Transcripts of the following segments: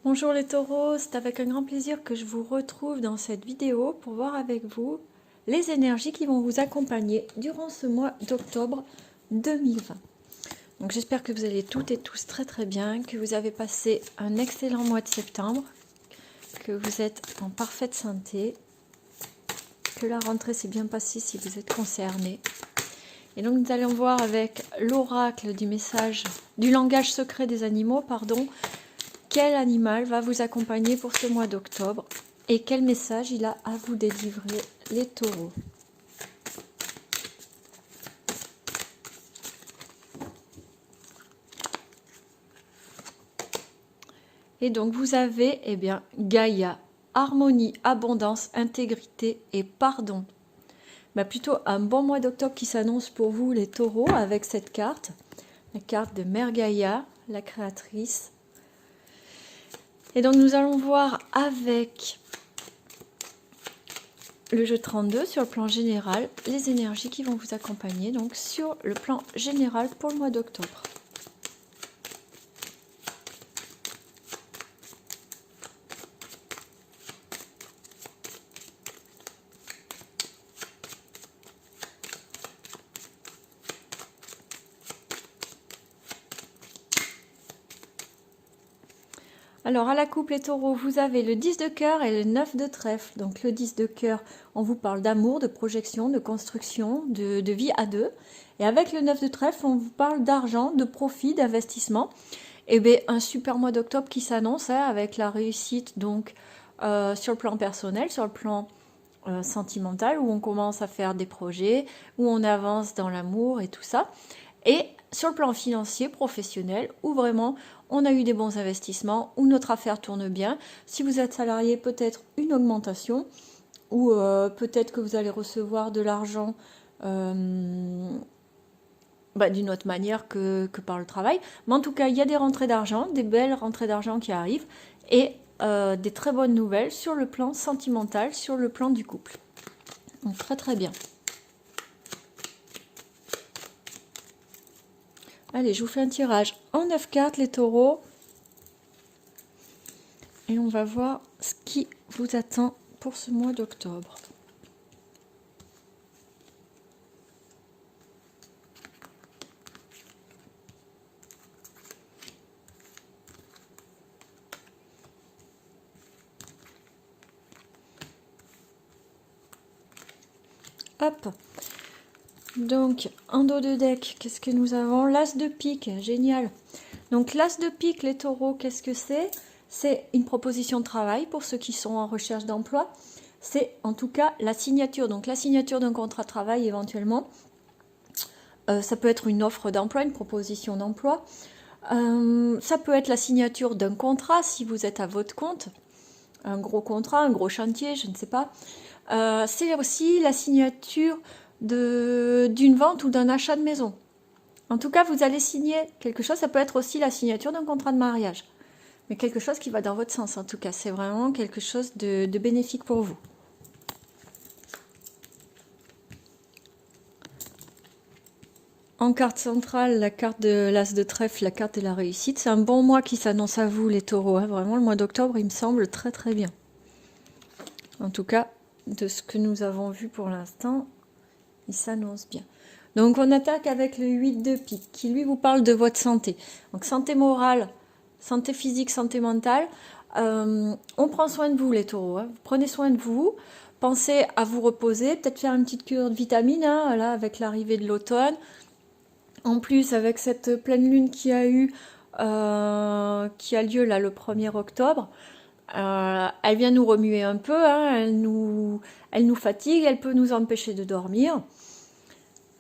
Bonjour les taureaux, c'est avec un grand plaisir que je vous retrouve dans cette vidéo pour voir avec vous les énergies qui vont vous accompagner durant ce mois d'octobre 2020. Donc j'espère que vous allez toutes et tous très très bien, que vous avez passé un excellent mois de septembre, que vous êtes en parfaite santé, que la rentrée s'est bien passée si vous êtes concernés. Et donc nous allons voir avec l'oracle du langage secret des animaux, quel animal va vous accompagner pour ce mois d'octobre et quel message il a à vous délivrer, les taureaux. Et donc vous avez Gaïa, harmonie, abondance, intégrité et pardon. Plutôt un bon mois d'octobre qui s'annonce pour vous les taureaux avec cette carte, la carte de Mère Gaïa, la créatrice. Et donc nous allons voir avec le jeu 32 sur le plan général, les énergies qui vont vous accompagner donc sur le plan général pour le mois d'octobre. Alors à la coupe les taureaux, vous avez le 10 de cœur et le 9 de trèfle. Donc le 10 de cœur, on vous parle d'amour, de projection, de construction, de vie à deux. Et avec le 9 de trèfle, on vous parle d'argent, de profit, d'investissement. Et bien un super mois d'octobre qui s'annonce avec la réussite donc sur le plan personnel, sur le plan sentimental, où on commence à faire des projets, où on avance dans l'amour et tout ça. Et sur le plan financier, professionnel, où vraiment on a eu des bons investissements, où notre affaire tourne bien. Si vous êtes salarié, peut-être une augmentation, ou peut-être que vous allez recevoir de l'argent d'une autre manière que par le travail. Mais en tout cas, il y a des rentrées d'argent, des belles rentrées d'argent qui arrivent, et des très bonnes nouvelles sur le plan sentimental, sur le plan du couple. Donc très très bien. Allez, je vous fais un tirage en 9 cartes, les taureaux. Et on va voir ce qui vous attend pour ce mois d'octobre. Hop. Donc, en dos de deck, qu'est-ce que nous avons? L'as de pique, génial. Donc, l'as de pique, les taureaux, qu'est-ce que c'est? C'est une proposition de travail pour ceux qui sont en recherche d'emploi. C'est en tout cas la signature. Donc, la signature d'un contrat de travail éventuellement. Ça peut être une offre d'emploi, une proposition d'emploi. Ça peut être la signature d'un contrat si vous êtes à votre compte. Un gros contrat, un gros chantier, je ne sais pas. C'est aussi la signature d'une vente ou d'un achat de maison. En tout cas, vous allez signer quelque chose. Ça peut être aussi la signature d'un contrat de mariage. Mais quelque chose qui va dans votre sens, en tout cas. C'est vraiment quelque chose de bénéfique pour vous. En carte centrale, la carte de l'As de trèfle, la carte de la réussite. C'est un bon mois qui s'annonce à vous, les taureaux. Vraiment, le mois d'octobre, il me semble très très bien. En tout cas, de ce que nous avons vu pour l'instant, il s'annonce bien. Donc on attaque avec le 8 de pique, qui lui vous parle de votre santé. Donc santé morale, santé physique, santé mentale. On prend soin de vous les taureaux, prenez soin de vous. Pensez à vous reposer, peut-être faire une petite cure de vitamines, là, avec l'arrivée de l'automne. En plus, avec cette pleine lune qui a lieu là le 1er octobre, elle vient nous remuer un peu, elle nous fatigue, elle peut nous empêcher de dormir.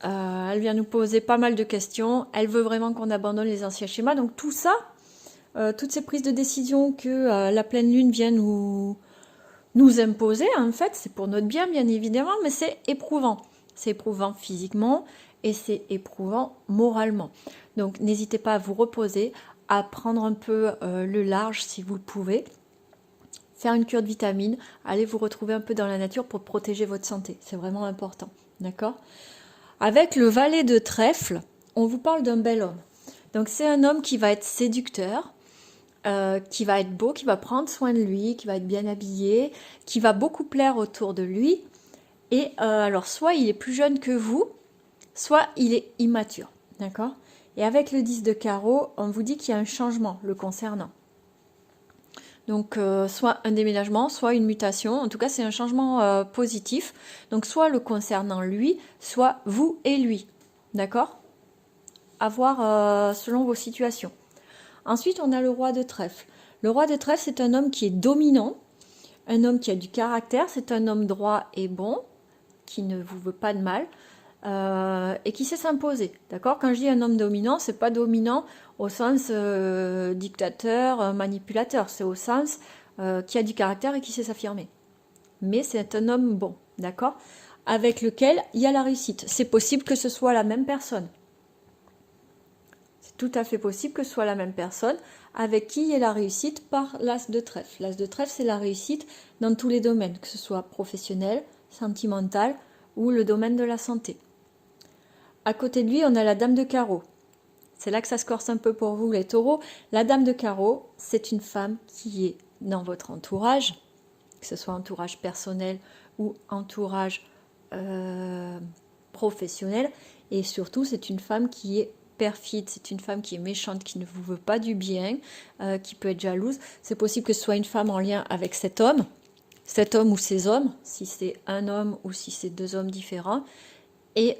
Elle vient nous poser pas mal de questions. Elle veut vraiment qu'on abandonne les anciens schémas. Donc tout ça, toutes ces prises de décision que la pleine lune vient nous imposer, en fait, c'est pour notre bien, bien évidemment, mais c'est éprouvant. C'est éprouvant physiquement et c'est éprouvant moralement. Donc n'hésitez pas à vous reposer, à prendre un peu le large si vous le pouvez. Faire une cure de vitamines, allez vous retrouver un peu dans la nature pour protéger votre santé. C'est vraiment important. D'accord ? Avec le valet de trèfle, on vous parle d'un bel homme. Donc c'est un homme qui va être séducteur, qui va être beau, qui va prendre soin de lui, qui va être bien habillé, qui va beaucoup plaire autour de lui. Et alors, soit il est plus jeune que vous, soit il est immature, d'accord? Et avec le 10 de carreau, on vous dit qu'il y a un changement le concernant. Donc, soit un déménagement, soit une mutation. En tout cas, c'est un changement positif. Donc, soit le concernant lui, soit vous et lui, d'accord? À voir selon vos situations. Ensuite, on a le roi de trèfle. Le roi de trèfle, c'est un homme qui est dominant, un homme qui a du caractère, c'est un homme droit et bon, qui ne vous veut pas de mal, et qui sait s'imposer. D'accord? Quand je dis un homme dominant, c'est pas dominant au sens dictateur, manipulateur, c'est au sens qui a du caractère et qui sait s'affirmer. Mais c'est un homme bon, d'accord? Avec lequel il y a la réussite. C'est possible que ce soit la même personne. C'est tout à fait possible que ce soit la même personne avec qui il y ait la réussite par l'as de trèfle. L'as de trèfle, c'est la réussite dans tous les domaines, que ce soit professionnel, sentimental ou le domaine de la santé. À côté de lui, on a la dame de carreau. C'est là que ça se corse un peu pour vous, les taureaux. La dame de carreau, c'est une femme qui est dans votre entourage, que ce soit entourage personnel ou entourage professionnel. Et surtout, c'est une femme qui est perfide, c'est une femme qui est méchante, qui ne vous veut pas du bien, qui peut être jalouse. C'est possible que ce soit une femme en lien avec cet homme ou ces hommes, si c'est un homme ou si c'est deux hommes différents, et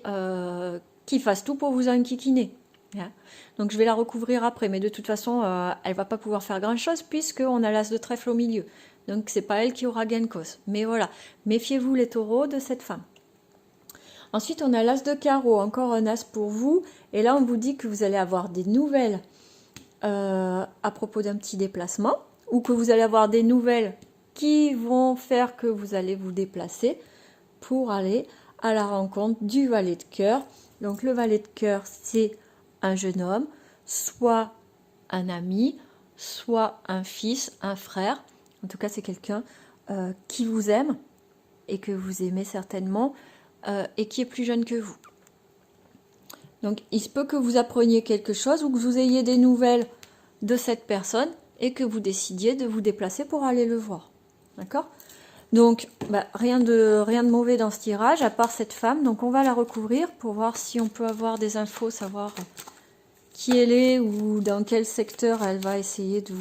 qui fasse tout pour vous enquiquiner. Donc je vais la recouvrir après, mais de toute façon, elle va pas pouvoir faire grand-chose puisqu'on a l'as de trèfle au milieu. Donc c'est pas elle qui aura gain de cause. Mais voilà, méfiez-vous les taureaux de cette femme. Ensuite, on a l'as de carreau, encore un as pour vous. Et là, on vous dit que vous allez avoir des nouvelles à propos d'un petit déplacement ou que vous allez avoir des nouvelles qui vont faire que vous allez vous déplacer pour aller à la rencontre du valet de cœur. Donc, le valet de cœur, c'est un jeune homme, soit un ami, soit un fils, un frère. En tout cas, c'est quelqu'un qui vous aime et que vous aimez certainement. Et qui est plus jeune que vous. Donc, il se peut que vous appreniez quelque chose ou que vous ayez des nouvelles de cette personne et que vous décidiez de vous déplacer pour aller le voir. D'accord? Donc, rien de mauvais dans ce tirage, à part cette femme. Donc, on va la recouvrir pour voir si on peut avoir des infos, savoir qui elle est ou dans quel secteur elle va essayer de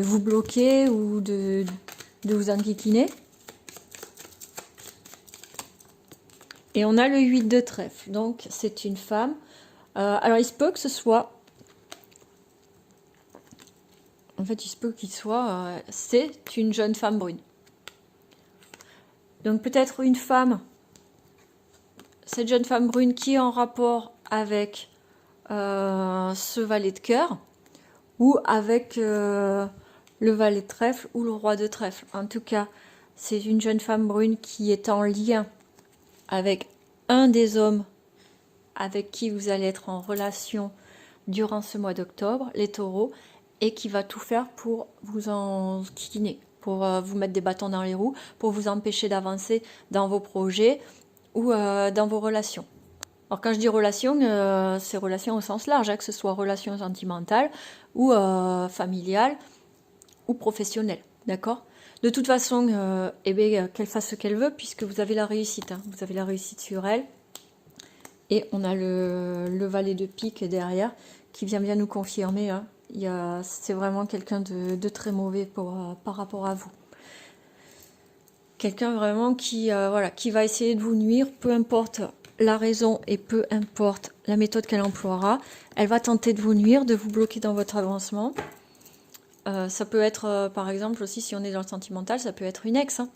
vous bloquer ou de vous enquiquiner. Et on a le 8 de trèfle, donc c'est une femme. Alors il se peut que ce soit... En fait, il se peut qu'il soit... c'est une jeune femme brune. Donc peut-être une femme, cette jeune femme brune qui est en rapport avec ce valet de cœur, ou avec le valet de trèfle, ou le roi de trèfle. En tout cas, c'est une jeune femme brune qui est en lien avec un des hommes avec qui vous allez être en relation durant ce mois d'octobre, les taureaux, et qui va tout faire pour vous enquiquiner, pour vous mettre des bâtons dans les roues, pour vous empêcher d'avancer dans vos projets ou dans vos relations. Alors quand je dis relations, c'est relations au sens large, hein, que ce soit relations sentimentales ou familiales ou professionnelles, d'accord ? De toute façon, qu'elle fasse ce qu'elle veut, puisque vous avez la réussite. Hein. Vous avez la réussite sur elle. Et on a le valet de pique derrière, qui vient bien nous confirmer. Hein. C'est vraiment quelqu'un de très mauvais par rapport à vous. Quelqu'un vraiment qui va essayer de vous nuire, peu importe la raison et peu importe la méthode qu'elle emploiera. Elle va tenter de vous nuire, de vous bloquer dans votre avancement. Ça peut être, par exemple, aussi, si on est dans le sentimental, ça peut être une ex. Hein.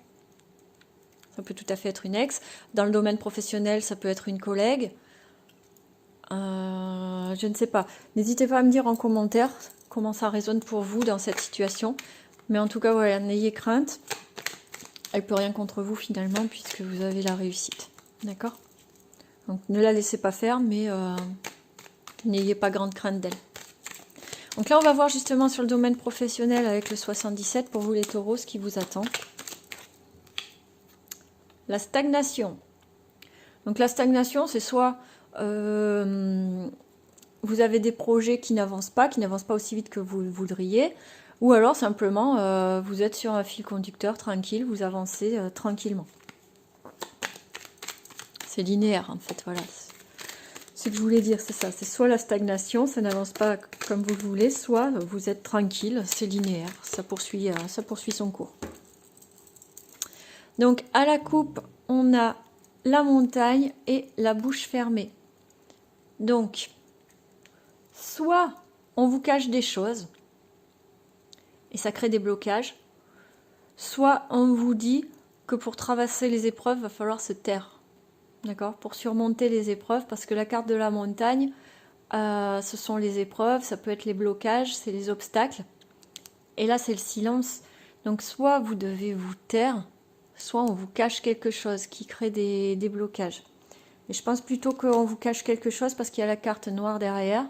Ça peut tout à fait être une ex. Dans le domaine professionnel, ça peut être une collègue. Je ne sais pas. N'hésitez pas à me dire en commentaire comment ça résonne pour vous dans cette situation. Mais en tout cas, voilà, n'ayez crainte. Elle peut rien contre vous finalement, puisque vous avez la réussite. D'accord ? Donc ne la laissez pas faire, mais n'ayez pas grande crainte d'elle. Donc là, on va voir justement sur le domaine professionnel avec le 77 pour vous les taureaux, ce qui vous attend. La stagnation. Donc la stagnation, c'est soit vous avez des projets qui n'avancent pas aussi vite que vous le voudriez, ou alors simplement vous êtes sur un fil conducteur tranquille, vous avancez tranquillement. C'est linéaire en fait, voilà. Ce que je voulais dire, c'est ça. C'est soit la stagnation, ça n'avance pas comme vous le voulez, soit vous êtes tranquille, c'est linéaire, ça poursuit son cours. Donc à la coupe, on a la montagne et la bouche fermée. Donc, soit on vous cache des choses, et ça crée des blocages, soit on vous dit que pour traverser les épreuves, il va falloir se taire. D'accord? Pour surmonter les épreuves, parce que la carte de la montagne, ce sont les épreuves, ça peut être les blocages, c'est les obstacles. Et là, c'est le silence. Donc, soit vous devez vous taire, soit on vous cache quelque chose qui crée des blocages. Et je pense plutôt qu'on vous cache quelque chose parce qu'il y a la carte noire derrière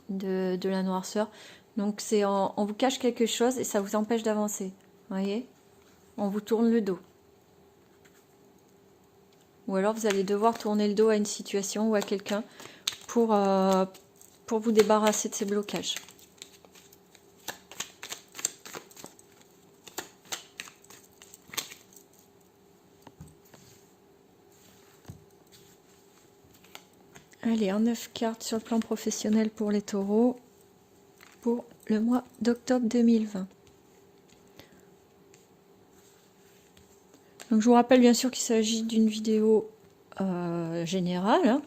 de la noirceur. Donc, on vous cache quelque chose et ça vous empêche d'avancer. Vous voyez? On vous tourne le dos. Ou alors vous allez devoir tourner le dos à une situation ou à quelqu'un pour vous débarrasser de ces blocages. Allez, en 9 cartes sur le plan professionnel pour les taureaux pour le mois d'octobre 2020. Donc je vous rappelle bien sûr qu'il s'agit d'une vidéo générale, hein,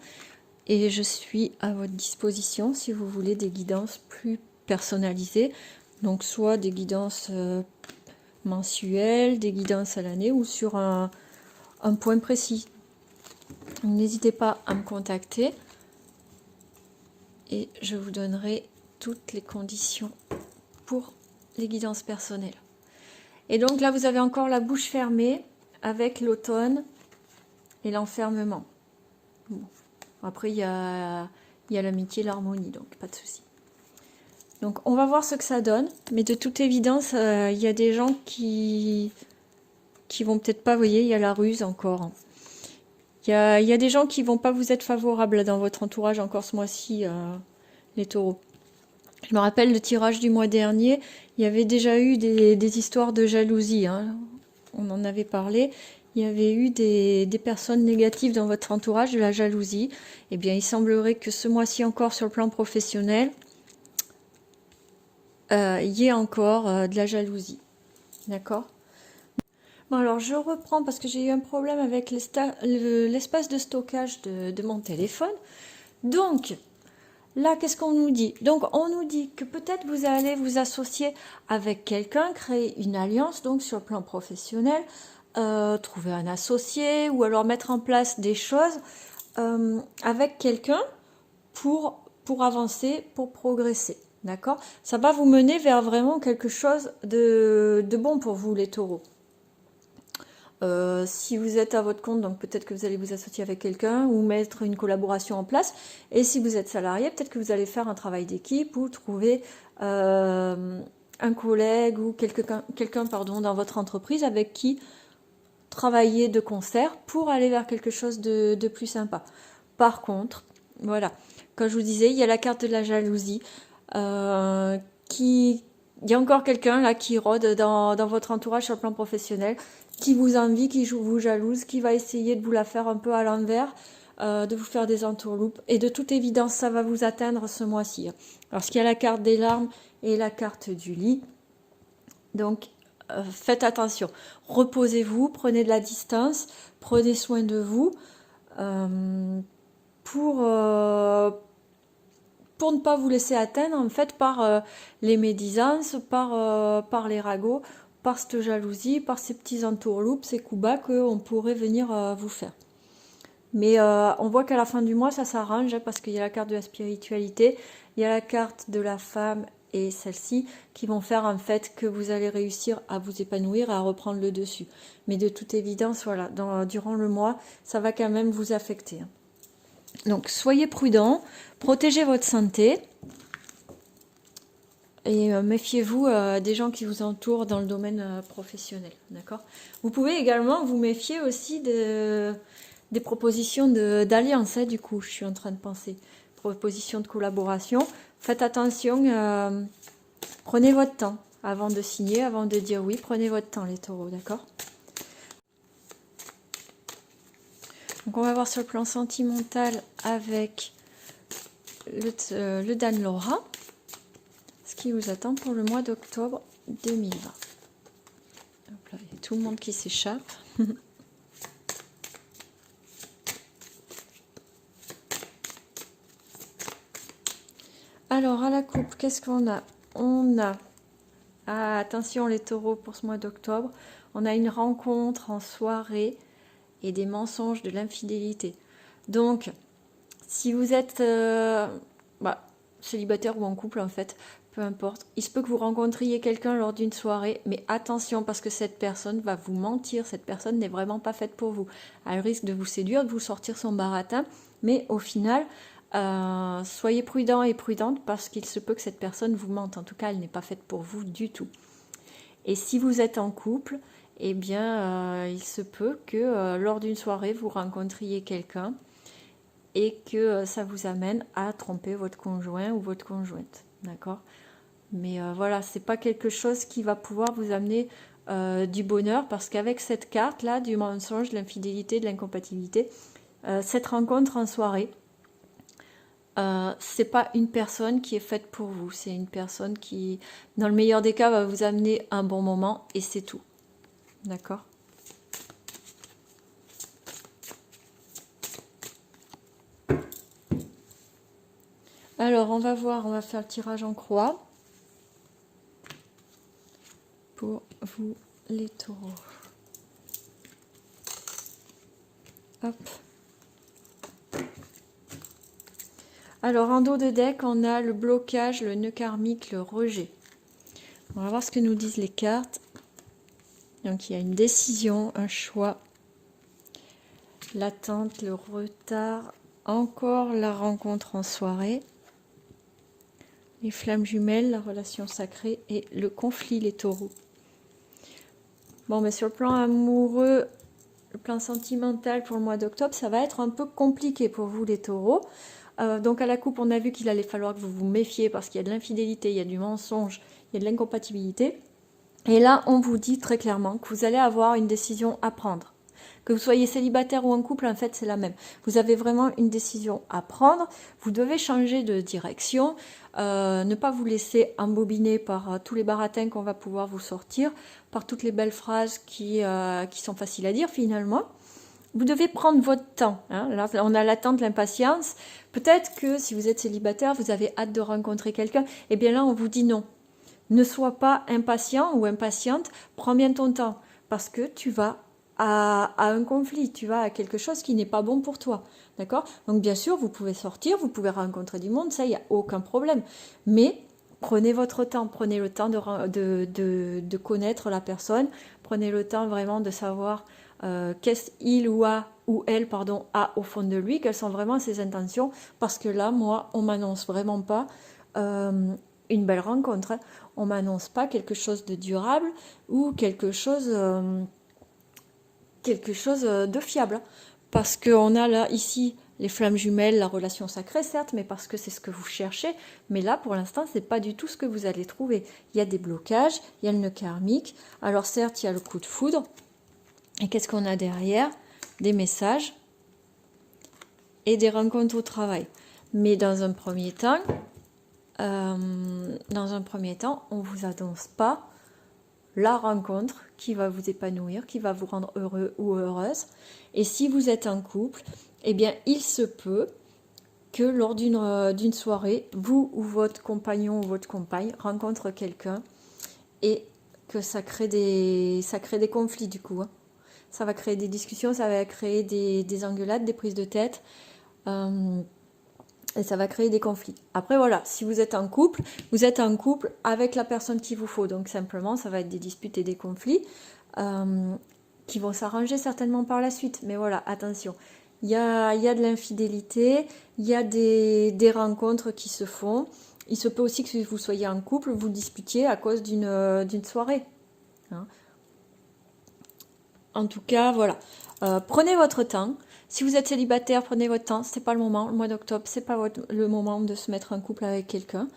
et je suis à votre disposition si vous voulez des guidances plus personnalisées, donc soit des guidances mensuelles, des guidances à l'année ou sur un point précis. N'hésitez pas à me contacter et je vous donnerai toutes les conditions pour les guidances personnelles. Et donc là vous avez encore la bouche fermée avec l'automne et l'enfermement. Bon. Après, il y a l'amitié, l'harmonie, donc pas de souci. Donc, on va voir ce que ça donne. Mais de toute évidence, il y a des gens qui vont peut-être pas, vous voyez, il y a la ruse encore. Il y a des gens qui vont pas vous être favorables dans votre entourage encore ce mois-ci, les taureaux. Je me rappelle le tirage du mois dernier, il y avait déjà eu des histoires de jalousie, hein. On en avait parlé. Il y avait eu des personnes négatives dans votre entourage, de la jalousie. Eh bien, il semblerait que ce mois-ci encore, sur le plan professionnel, il y ait encore de la jalousie. D'accord? Bon, alors, je reprends parce que j'ai eu un problème avec l'espace de stockage de mon téléphone. Donc, là, qu'est-ce qu'on nous dit? Donc, on nous dit que peut-être vous allez vous associer avec quelqu'un, créer une alliance, donc sur le plan professionnel, trouver un associé ou alors mettre en place des choses avec quelqu'un pour avancer, pour progresser. D'accord? Ça va vous mener vers vraiment quelque chose de bon pour vous, les taureaux. Si vous êtes à votre compte, donc peut-être que vous allez vous associer avec quelqu'un ou mettre une collaboration en place. Et si vous êtes salarié, peut-être que vous allez faire un travail d'équipe ou trouver un collègue ou quelqu'un dans votre entreprise avec qui travailler de concert pour aller vers quelque chose de plus sympa. Par contre, voilà, comme je vous disais, il y a la carte de la jalousie il y a encore quelqu'un là qui rôde dans votre entourage sur le plan professionnel, qui vous envie, qui vous jalouse, qui va essayer de vous la faire un peu à l'envers, de vous faire des entourloupes. Et de toute évidence, ça va vous atteindre ce mois-ci. Alors, qu'il y a la carte des larmes et la carte du lit. Donc, faites attention. Reposez-vous, prenez de la distance, prenez soin de vous pour ne pas vous laisser atteindre en fait par les médisances, par les ragots, par cette jalousie, par ces petits entourloupes, ces coups bas qu'on pourrait venir vous faire. Mais on voit qu'à la fin du mois, ça s'arrange parce qu'il y a la carte de la spiritualité, il y a la carte de la femme et celle-ci qui vont faire en fait que vous allez réussir à vous épanouir et à reprendre le dessus. Mais de toute évidence, voilà, durant le mois, ça va quand même vous affecter. Donc, soyez prudents, protégez votre santé et méfiez-vous des gens qui vous entourent dans le domaine professionnel. D'accord ? Vous pouvez également vous méfier aussi des propositions d'alliance, du coup, je suis en train de penser. proposition de collaboration, faites attention, prenez votre temps avant de signer, avant de dire oui, prenez votre temps les taureaux, d'accord? Donc on va voir sur le plan sentimental avec le Dan Laura, ce qui vous attend pour le mois d'octobre 2020. Hop là, il y a tout le monde qui s'échappe. Alors, à la coupe, qu'est-ce qu'on a? On a, attention les taureaux pour ce mois d'octobre, on a une rencontre en soirée et des mensonges, de l'infidélité. Donc, si vous êtes célibataire ou en couple, en fait, peu importe, il se peut que vous rencontriez quelqu'un lors d'une soirée, mais attention parce que cette personne va vous mentir, cette personne n'est vraiment pas faite pour vous. Elle risque de vous séduire, de vous sortir son baratin, mais au final... soyez prudent et prudente parce qu'il se peut que cette personne vous mente. En tout cas, elle n'est pas faite pour vous du tout. Et si vous êtes en couple, eh bien, il se peut que lors d'une soirée, vous rencontriez quelqu'un et que ça vous amène à tromper votre conjoint ou votre conjointe. D'accord? Mais voilà, c'est pas quelque chose qui va pouvoir vous amener du bonheur parce qu'avec cette carte-là, du mensonge, de l'infidélité, de l'incompatibilité, cette rencontre en soirée, c'est pas une personne qui est faite pour vous, c'est une personne qui, dans le meilleur des cas, va vous amener un bon moment et c'est tout. D'accord? Alors, on va voir, on va faire le tirage en croix pour vous les taureaux. Hop. Alors, en dos de deck, on a le blocage, le nœud karmique, le rejet. On va voir ce que nous disent les cartes. Donc, il y a une décision, un choix, l'attente, le retard, encore la rencontre en soirée, les flammes jumelles, la relation sacrée et le conflit, les taureaux. Bon, mais sur le plan amoureux, le plan sentimental pour le mois d'octobre, ça va être un peu compliqué pour vous, les taureaux. Donc à la coupe, on a vu qu'il allait falloir que vous vous méfiez parce qu'il y a de l'infidélité, il y a du mensonge, il y a de l'incompatibilité. Et là, on vous dit très clairement que vous allez avoir une décision à prendre. Que vous soyez célibataire ou en couple, en fait, c'est la même. Vous avez vraiment une décision à prendre. Vous devez changer de direction, ne pas vous laisser embobiner par tous les baratins qu'on va pouvoir vous sortir, par toutes les belles phrases qui sont faciles à dire finalement. Vous devez prendre votre temps. Hein. Là, on a l'attente, l'impatience. Peut-être que si vous êtes célibataire, vous avez hâte de rencontrer quelqu'un. Eh bien là, on vous dit non. Ne sois pas impatient ou impatiente. Prends bien ton temps parce que tu vas à un conflit. Tu vas à quelque chose qui n'est pas bon pour toi. D'accord? Donc bien sûr, vous pouvez sortir, vous pouvez rencontrer du monde. Ça, il n'y a aucun problème. Mais prenez votre temps. Prenez le temps de connaître la personne. Prenez le temps vraiment de savoir... qu'est-ce qu'il ou elle a au fond de lui, quelles sont vraiment ses intentions, parce que là, moi, on m'annonce vraiment pas une belle rencontre, hein. On m'annonce pas quelque chose de durable ou quelque chose de fiable, parce qu'on a là, ici, les flammes jumelles, la relation sacrée, certes, mais parce que c'est ce que vous cherchez, mais là, pour l'instant, c'est pas du tout ce que vous allez trouver. Il y a des blocages, il y a le nœud karmique, alors certes, il y a le coup de foudre. Et qu'est-ce qu'on a derrière? Des messages et des rencontres au travail. Mais dans un premier temps, on ne vous annonce pas la rencontre qui va vous épanouir, qui va vous rendre heureux ou heureuse. Et si vous êtes en couple, eh bien, il se peut que lors d'une soirée, vous ou votre compagnon ou votre compagne rencontre quelqu'un et que ça crée des conflits du coup, hein. Ça va créer des discussions, ça va créer des engueulades, des prises de tête, et ça va créer des conflits. Après voilà, si vous êtes en couple avec la personne qu'il vous faut. Donc simplement, ça va être des disputes et des conflits qui vont s'arranger certainement par la suite. Mais voilà, attention, il y a de l'infidélité, il y a des rencontres qui se font. Il se peut aussi que si vous soyez en couple, vous disputiez à cause d'une soirée. Hein. En tout cas, voilà. Prenez votre temps. Si vous êtes célibataire, prenez votre temps. C'est pas le moment. Le mois d'octobre, c'est pas le moment de se mettre en couple avec quelqu'un.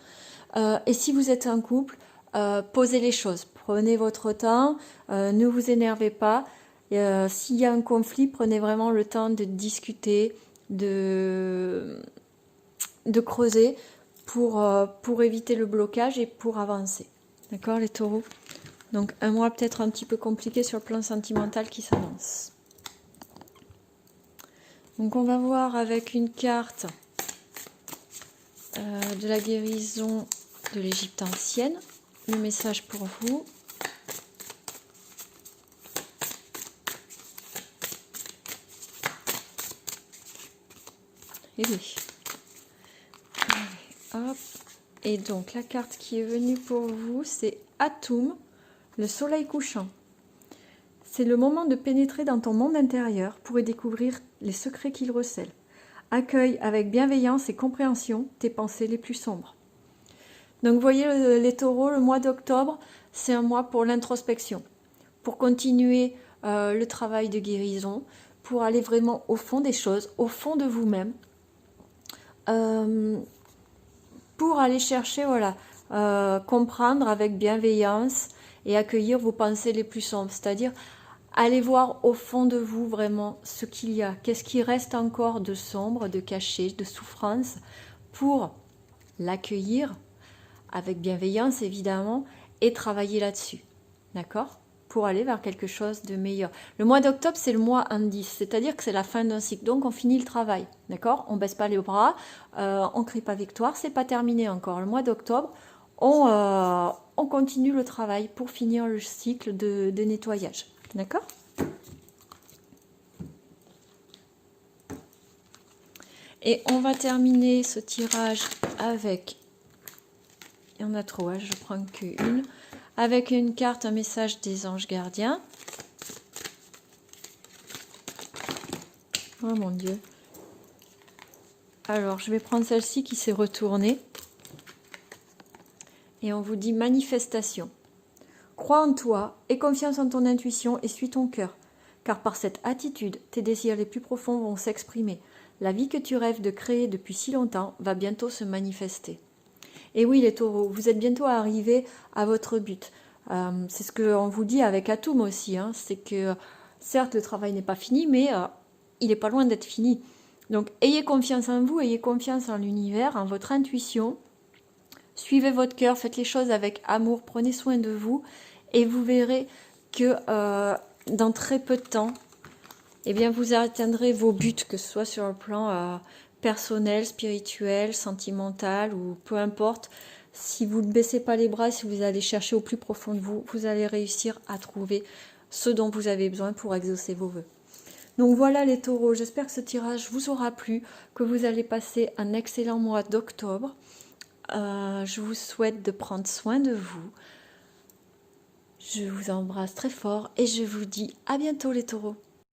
Et si vous êtes en couple, posez les choses. Prenez votre temps. Ne vous énervez pas. S'il y a un conflit, prenez vraiment le temps de discuter, de creuser pour éviter le blocage et pour avancer. D'accord, les taureaux? Donc un mois peut-être un petit peu compliqué sur le plan sentimental qui s'annonce. Donc on va voir avec une carte de la guérison de l'Égypte ancienne, le message pour vous. Et oui. Allez, hop. Et donc la carte qui est venue pour vous, c'est Atum, le soleil couchant. C'est le moment de pénétrer dans ton monde intérieur pour y découvrir les secrets qu'il recèle. Accueille avec bienveillance et compréhension tes pensées les plus sombres. Donc vous voyez les taureaux, le mois d'octobre, c'est un mois pour l'introspection, pour continuer le travail de guérison, pour aller vraiment au fond des choses, au fond de vous-même, pour aller chercher, voilà, comprendre avec bienveillance et accueillir vos pensées les plus sombres, c'est-à-dire allez voir au fond de vous vraiment ce qu'il y a, qu'est-ce qui reste encore de sombre, de caché, de souffrance, pour l'accueillir avec bienveillance évidemment et travailler là-dessus, d'accord? Pour aller vers quelque chose de meilleur. Le mois d'octobre, c'est le mois indice, c'est-à-dire que c'est la fin d'un cycle, donc on finit le travail, d'accord? On baisse pas les bras, on crie pas victoire, c'est pas terminé encore. Le mois d'octobre, on continue le travail pour finir le cycle de nettoyage. D'accord? Et on va terminer ce tirage avec, il y en a trop, hein, je prends qu'une, avec une carte, un message des anges gardiens. Oh mon Dieu. Alors, je vais prendre celle-ci qui s'est retournée. Et on vous dit manifestation. Crois en toi, aie confiance en ton intuition et suis ton cœur. Car par cette attitude, tes désirs les plus profonds vont s'exprimer. La vie que tu rêves de créer depuis si longtemps va bientôt se manifester. Et oui, les taureaux, vous êtes bientôt arrivés à votre but. C'est ce qu'on vous dit avec Atum aussi. Hein, c'est que, certes, le travail n'est pas fini, mais il n'est pas loin d'être fini. Donc, ayez confiance en vous, ayez confiance en l'univers, en votre intuition. Suivez votre cœur, faites les choses avec amour, prenez soin de vous. Et vous verrez que dans très peu de temps, eh bien, vous atteindrez vos buts, que ce soit sur le plan personnel, spirituel, sentimental ou peu importe. Si vous ne baissez pas les bras, si vous allez chercher au plus profond de vous, vous allez réussir à trouver ce dont vous avez besoin pour exaucer vos vœux. Donc voilà les taureaux, j'espère que ce tirage vous aura plu, que vous allez passer un excellent mois d'octobre. Je vous souhaite de prendre soin de vous. Je vous embrasse très fort et je vous dis à bientôt les taureaux.